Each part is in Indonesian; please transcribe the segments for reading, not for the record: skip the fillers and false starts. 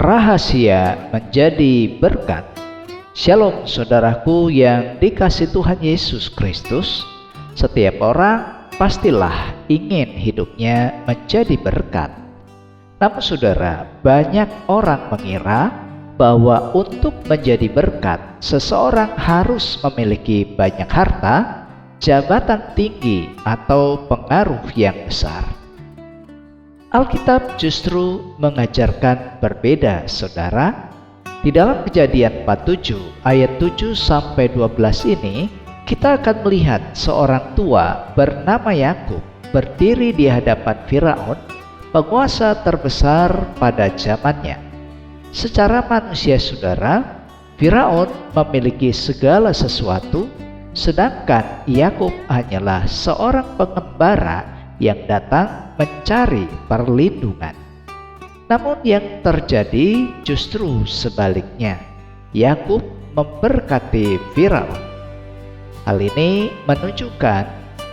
Rahasia menjadi berkat. Shalom saudaraku yang dikasihi Tuhan Yesus Kristus. Setiap orang pastilah ingin hidupnya menjadi berkat. Namun saudara, banyak orang mengira bahwa untuk menjadi berkat, seseorang harus memiliki banyak harta, jabatan tinggi, atau pengaruh yang besar. Alkitab justru mengajarkan berbeda, saudara. Di dalam Kejadian 47 ayat 7-12 ini, kita akan melihat seorang tua bernama Yakub berdiri di hadapan Firaun, penguasa terbesar pada zamannya. Secara manusia, saudara, Firaun memiliki segala sesuatu, sedangkan Yakub hanyalah seorang pengembara yang datang mencari perlindungan. Namun yang terjadi justru sebaliknya. Yakub memberkati Firaun. Hal ini menunjukkan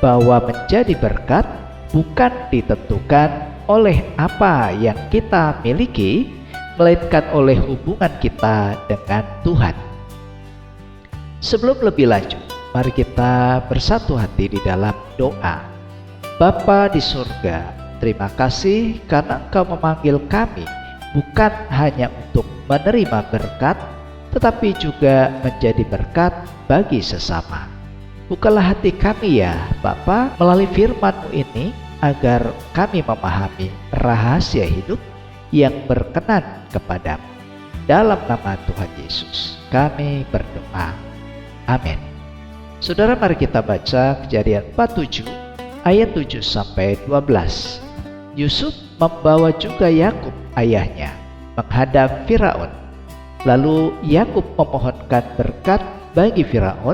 bahwa menjadi berkat bukan ditentukan oleh apa yang kita miliki, melainkan oleh hubungan kita dengan Tuhan. Sebelum lebih lanjut, mari kita bersatu hati di dalam doa. Bapa di surga, terima kasih karena Engkau memanggil kami bukan hanya untuk menerima berkat, tetapi juga menjadi berkat bagi sesama. Bukalah hati kami ya Bapa melalui firman-Mu ini, agar kami memahami rahasia hidup yang berkenan kepadamu. Dalam nama Tuhan Yesus kami berdoa, amin. Saudara, mari kita baca Kejadian 47 ayat 7-12. Yusuf membawa juga Yakub ayahnya menghadap Firaun. Lalu Yakub memohonkan berkat bagi Firaun.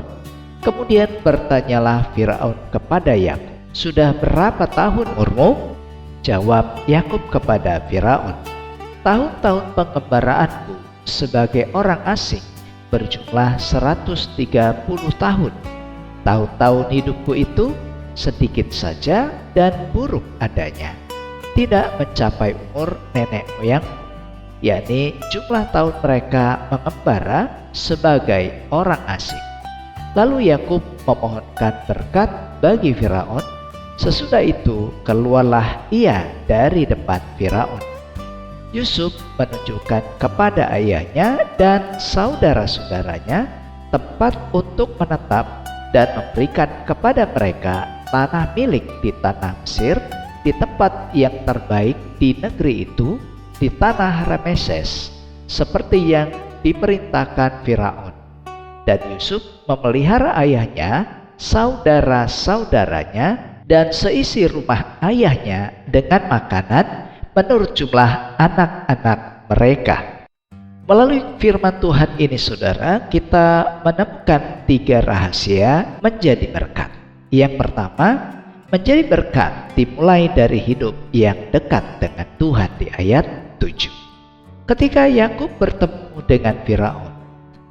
Kemudian bertanyalah Firaun kepada Yakub, "Sudah berapa tahun umurmu?" Jawab Yakub kepada Firaun, "Tahun-tahun pengembaraanku sebagai orang asing berjumlah 130 tahun. Tahun-tahun hidupku itu sedikit saja dan buruk adanya, tidak mencapai umur nenek moyang, yakni jumlah tahun mereka mengembara sebagai orang asing." Lalu Yakub memohonkan berkat bagi Firaun. Sesudah itu keluarlah ia dari depan Firaun. Yusuf menunjukkan kepada ayahnya dan saudara-saudaranya tempat untuk menetap dan memberikan kepada mereka tanah milik di tanah Mesir, di tempat yang terbaik di negeri itu, di tanah Rameses, seperti yang diperintahkan Firaun. Dan Yusuf memelihara ayahnya, saudara-saudaranya, dan seisi rumah ayahnya dengan makanan menurut jumlah anak-anak mereka. Melalui firman Tuhan ini, saudara, kita menemukan 3 rahasia menjadi berkat. Yang pertama, menjadi berkat dimulai dari hidup yang dekat dengan Tuhan di ayat 7. Ketika Yakub bertemu dengan Firaun,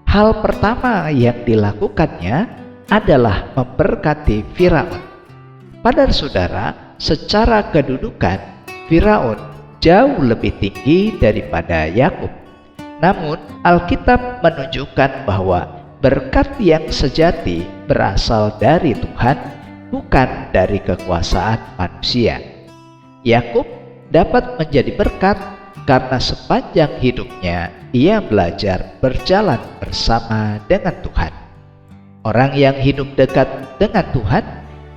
hal pertama yang dilakukannya adalah memberkati Firaun. Padahal saudara, secara kedudukan Firaun jauh lebih tinggi daripada Yakub. Namun Alkitab menunjukkan bahwa berkat yang sejati berasal dari Tuhan, bukan dari kekuasaan manusia. Yakub dapat menjadi berkat karena sepanjang hidupnya ia belajar berjalan bersama dengan Tuhan. Orang yang hidup dekat dengan Tuhan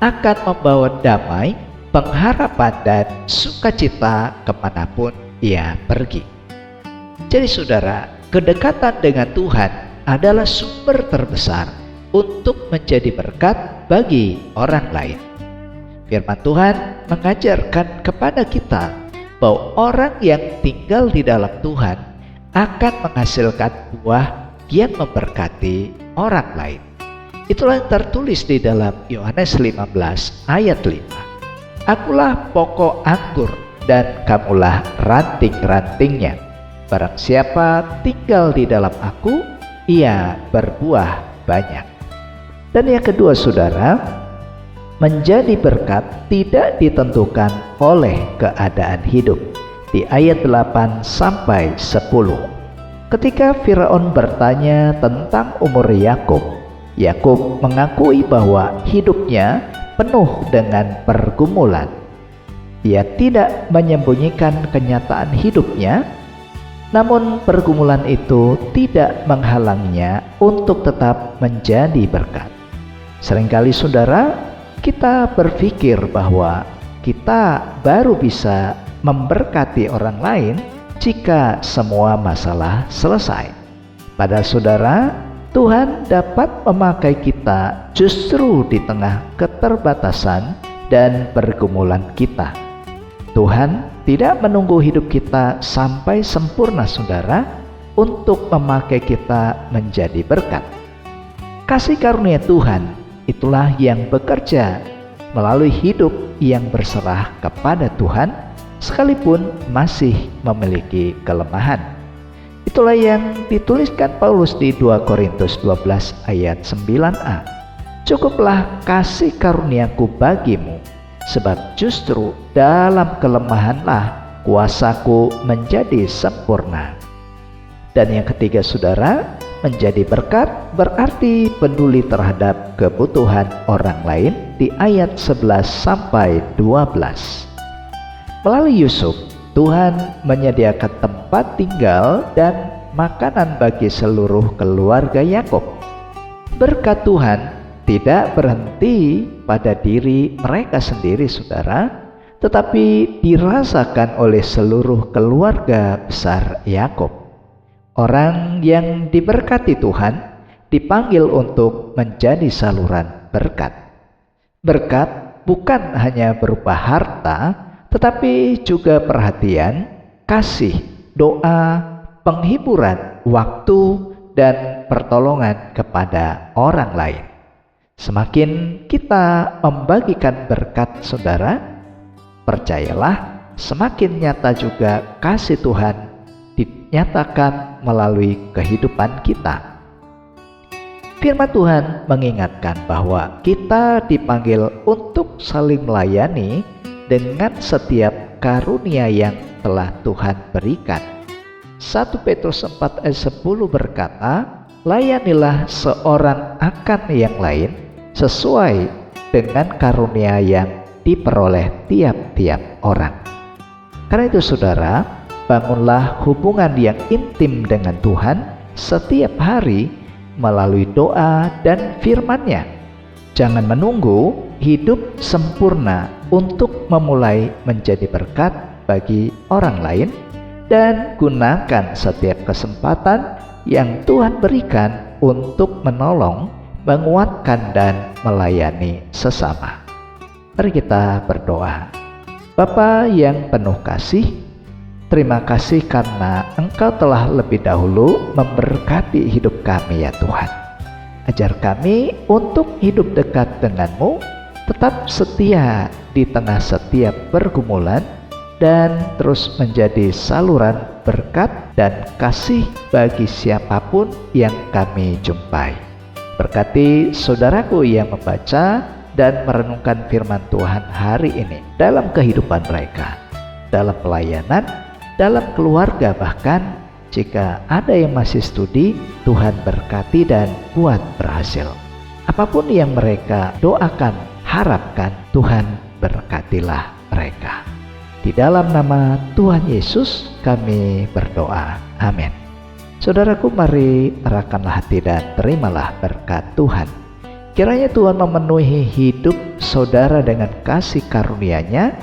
akan membawa damai, pengharapan, dan sukacita kemanapun ia pergi. Jadi saudara, kedekatan dengan Tuhan adalah sumber terbesar untuk menjadi berkat bagi orang lain. Firman Tuhan mengajarkan kepada kita bahwa orang yang tinggal di dalam Tuhan akan menghasilkan buah yang memberkati orang lain. Itulah yang tertulis di dalam Yohanes 15 ayat 5. "Akulah pokok anggur dan kamulah ranting-rantingnya. Barang siapa tinggal di dalam aku, ia berbuah banyak." Dan yang kedua saudara, menjadi berkat tidak ditentukan oleh keadaan hidup, di ayat 8 sampai 10. Ketika Firaun bertanya tentang umur Yakub, Yakub mengakui bahwa hidupnya penuh dengan pergumulan. Ia tidak menyembunyikan kenyataan hidupnya, namun pergumulan itu tidak menghalanginya untuk tetap menjadi berkat. Seringkali saudara, kita berpikir bahwa kita baru bisa memberkati orang lain jika semua masalah selesai. Padahal saudara, Tuhan dapat memakai kita justru di tengah keterbatasan dan pergumulan kita. Tuhan tidak menunggu hidup kita sampai sempurna saudara untuk memakai kita menjadi berkat. Kasih karunia Tuhan itulah yang bekerja melalui hidup yang berserah kepada Tuhan sekalipun masih memiliki kelemahan. Itulah yang dituliskan Paulus di 2 Korintus 12 ayat 9a. Cukuplah kasih karuniaku bagimu, sebab justru dalam kelemahanlah kuasaku menjadi sempurna. Dan yang ketiga saudara, menjadi berkat berarti peduli terhadap kebutuhan orang lain di ayat 11 sampai 12. Melalui Yusuf, Tuhan menyediakan tempat tinggal dan makanan bagi seluruh keluarga Yakub. Berkat Tuhan tidak berhenti pada diri mereka sendiri saudara, tetapi dirasakan oleh seluruh keluarga besar Yakub. Orang yang diberkati Tuhan dipanggil untuk menjadi saluran berkat. Berkat bukan hanya berupa harta, tetapi juga perhatian, kasih, doa, penghiburan, waktu, dan pertolongan kepada orang lain. Semakin kita membagikan berkat saudara, percayalah semakin nyata juga kasih Tuhan dinyatakan melalui kehidupan kita. Firman Tuhan mengingatkan bahwa kita dipanggil untuk saling melayani dengan setiap karunia yang telah Tuhan berikan. 1 Petrus 4 ayat 10 berkata, layanilah seorang akan yang lain sesuai dengan karunia yang diperoleh tiap-tiap orang. Karena itu saudara, bangunlah hubungan yang intim dengan Tuhan setiap hari melalui doa dan firman-Nya. Jangan menunggu hidup sempurna untuk memulai menjadi berkat bagi orang lain, dan gunakan setiap kesempatan yang Tuhan berikan untuk menolong, menguatkan, dan melayani sesama. Mari kita berdoa. Bapa yang penuh kasih, terima kasih karena Engkau telah lebih dahulu memberkati hidup kami ya Tuhan. Ajar kami untuk hidup dekat denganmu, tetap setia di tengah setiap pergumulan, dan terus menjadi saluran berkat dan kasih bagi siapapun yang kami jumpai. Berkati saudaraku yang membaca dan merenungkan firman Tuhan hari ini dalam kehidupan mereka, dalam pelayanan, dalam keluarga, bahkan jika ada yang masih studi, Tuhan berkati dan buat berhasil. Apapun yang mereka doakan, harapkan, Tuhan berkatilah mereka. Di dalam nama Tuhan Yesus kami berdoa. Amin. Saudaraku, mari arahkanlah hati dan terimalah berkat Tuhan. Kiranya Tuhan memenuhi hidup saudara dengan kasih karunia-Nya,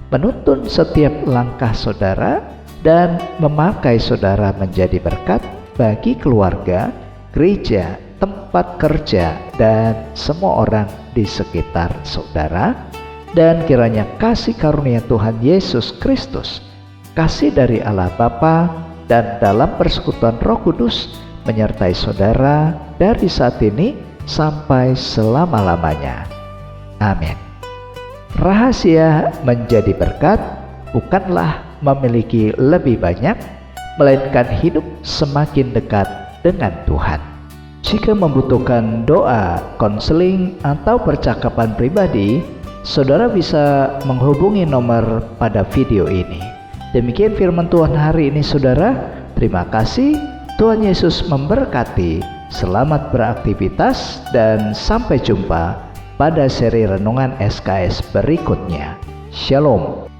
menuntun setiap langkah saudara, dan memakai saudara menjadi berkat bagi keluarga, gereja, tempat kerja, dan semua orang di sekitar saudara. Dan kiranya kasih karunia Tuhan Yesus Kristus, kasih dari Allah Bapa, dan dalam persekutuan Roh Kudus menyertai saudara dari saat ini sampai selama-lamanya. Amin. Rahasia menjadi berkat bukanlah memiliki lebih banyak, melainkan hidup semakin dekat dengan Tuhan. Jika membutuhkan doa, konseling, atau percakapan pribadi, saudara bisa menghubungi nomor pada video ini. Demikian firman Tuhan hari ini saudara. Terima kasih. Tuhan Yesus memberkati. Selamat beraktivitas dan sampai jumpa pada seri renungan SKS berikutnya. Shalom.